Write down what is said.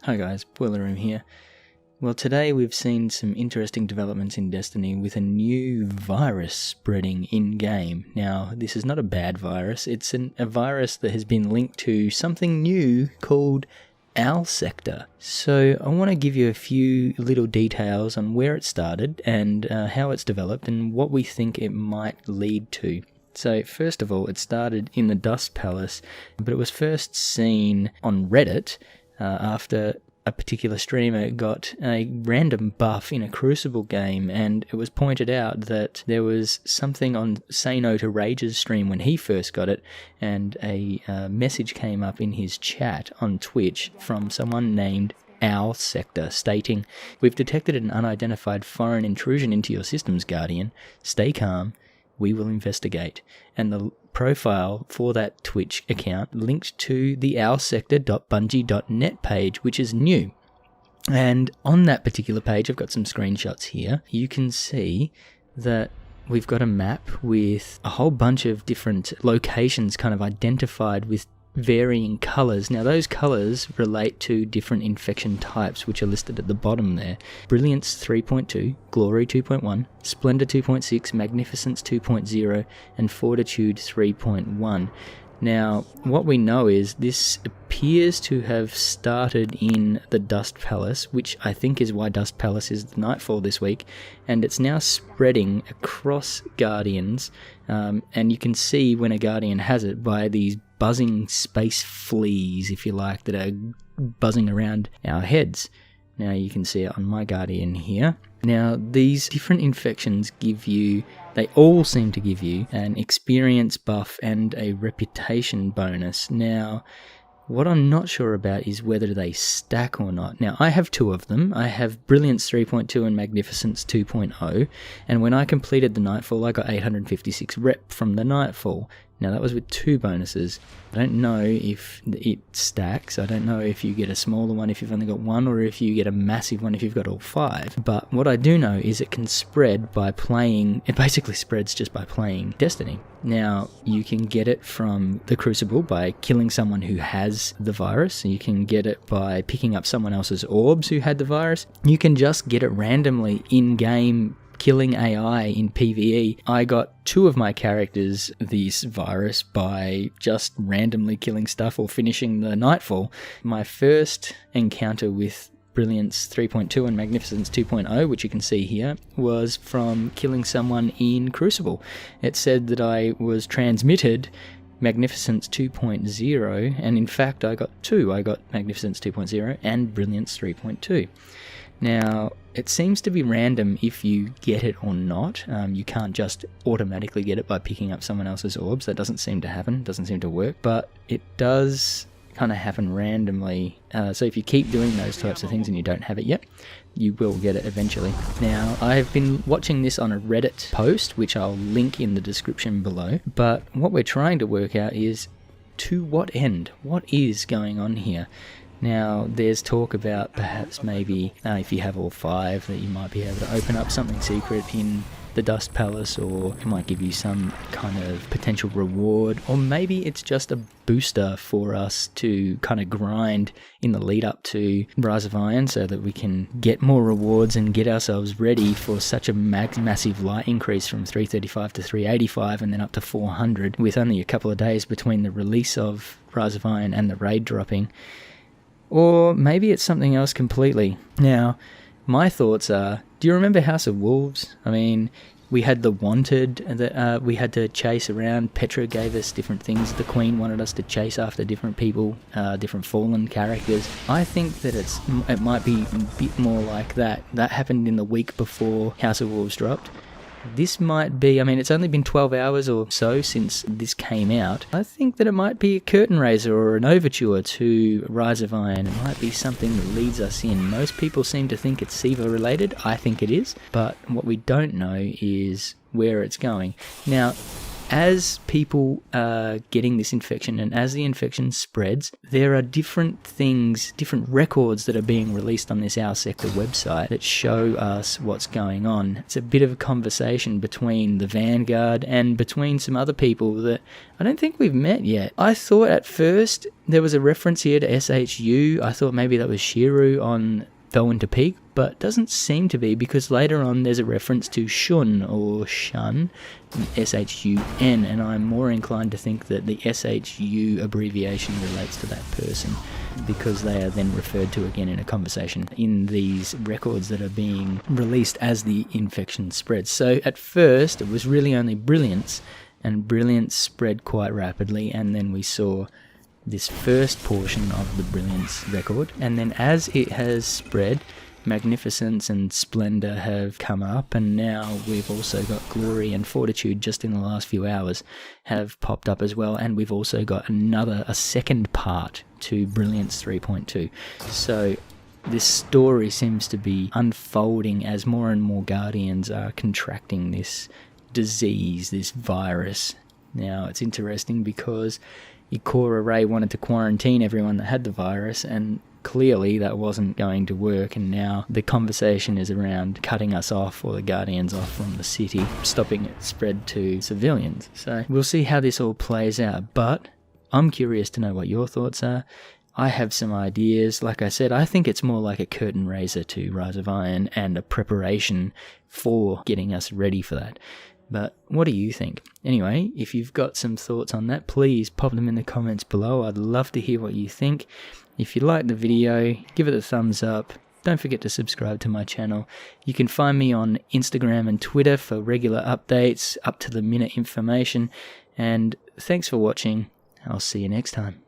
Hi guys, Boiler Room here. Well, today we've seen some interesting developments in Destiny with a new virus spreading in-game. Now, this is not a bad virus, it's a virus that has been linked to something new called ARG. So I want to give you a few little details on where it started and how it's developed and what we think it might lead to. So first of all, it started in the Dust Palace, but it was first seen on Reddit after a particular streamer got a random buff in a Crucible game, and it was pointed out that there was something on Say No to Rage's stream when he first got it, and a message came up in his chat on Twitch from someone named ARG stating, "We've detected an unidentified foreign intrusion into your systems, Guardian. Stay calm. We will investigate." And the profile for that Twitch account linked to the owlsector.bungie.net page, which is new. And on that particular page, I've got some screenshots here. You can see that we've got a map with a whole bunch of different locations kind of identified with varying colours. Now those colours relate to different infection types, which are listed at the bottom there. Brilliance 3.2, Glory 2.1, Splendor 2.6, Magnificence 2.0, and Fortitude 3.1. Now, what we know is this appears to have started in the Dust Palace, which I think is why Dust Palace is the Nightfall this week, and it's now spreading across Guardians, and you can see when a Guardian has it by these buzzing space fleas, if you like, that are buzzing around our heads. Now you can see it on my Guardian here. Now these different infections they all seem to give you an experience buff and a reputation bonus. Now what I'm not sure about is whether they stack or not. Now I have two of them. I have Brilliance 3.2 and Magnificence 2.0, and when I completed the Nightfall I got 856 rep from the Nightfall. Now that was with two bonuses. I don't know if it stacks. I don't know if you get a smaller one if you've only got one, or if you get a massive one if you've got all five. But what I do know is it can spread by playing, it basically spreads just by playing Destiny. Now you can get it from the Crucible by killing someone who has the virus. You can get it by picking up someone else's orbs who had the virus. You can just get it randomly in-game, killing AI in PvE. I got two of my characters this virus by just randomly killing stuff or finishing the Nightfall. My first encounter with Brilliance 3.2 and Magnificence 2.0, which you can see here, was from killing someone in Crucible. It said that I was transmitted Magnificence 2.0, and in fact I got two. I got Magnificence 2.0 and Brilliance 3.2. Now, it seems to be random if you get it or not. You can't just automatically get it by picking up someone else's orbs. That doesn't seem to happen, doesn't seem to work, but it does kind of happen randomly. So if you keep doing those types of things and you don't have it yet, you will get it eventually. Now, I have been watching this on a Reddit post, which I'll link in the description below, but what we're trying to work out is, to what end? What is going on here? Now, there's talk about perhaps maybe if you have all five that you might be able to open up something secret in the Dust Palace, or it might give you some kind of potential reward, or maybe it's just a booster for us to kind of grind in the lead up to Rise of Iron so that we can get more rewards and get ourselves ready for such a massive light increase from 335 to 385 and then up to 400 with only a couple of days between the release of Rise of Iron and the raid dropping. Or maybe it's something else completely. Now, my thoughts are, do you remember House of Wolves? I mean, we had the Wanted that we had to chase around. Petra gave us different things. The Queen wanted us to chase after different people, different fallen characters. I think that it might be a bit more like that. That happened in the week before House of Wolves dropped. This might be, I mean, it's only been 12 hours or so since this came out. I think that it might be a curtain raiser or an overture to Rise of Iron. It might be something that leads us in. Most people seem to think it's SIVA related. I think it is. But what we don't know is where it's going. Now, as people are getting this infection and as the infection spreads, there are different things, different records that are being released on this Our Sector website that show us what's going on. It's a bit of a conversation between the Vanguard and between some other people that I don't think we've met yet. I thought at first there was a reference here to SHU. I thought maybe that was Shiru on Felwinter Peak, but it doesn't seem to be, because later on there's a reference to Shun or Shun, S-H-U-N, and I'm more inclined to think that the SHU abbreviation relates to that person, because they are then referred to again in a conversation in these records that are being released as the infection spreads. So at first it was really only Brilliance, and Brilliance spread quite rapidly, and then we saw this first portion of the Brilliance record, and then as it has spread, Magnificence and Splendor have come up, and now we've also got Glory and Fortitude just in the last few hours have popped up as well, and we've also got a second part to Brilliance 3.2. So this story seems to be unfolding as more and more Guardians are contracting this disease, this virus. Now it's interesting because Ikora Ray wanted to quarantine everyone that had the virus, and clearly that wasn't going to work, and now the conversation is around cutting us off, or the Guardians off from the city, stopping it spread to civilians. So we'll see how this all plays out, but I'm curious to know what your thoughts are. I have some ideas. Like I said, I think it's more like a curtain raiser to Rise of Iron and a preparation for getting us ready for that. But what do you think? Anyway, if you've got some thoughts on that, please pop them in the comments below. I'd love to hear what you think. If you like the video, give it a thumbs up. Don't forget to subscribe to my channel. You can find me on Instagram and Twitter for regular updates, up-to-the-minute information. And thanks for watching. I'll see you next time.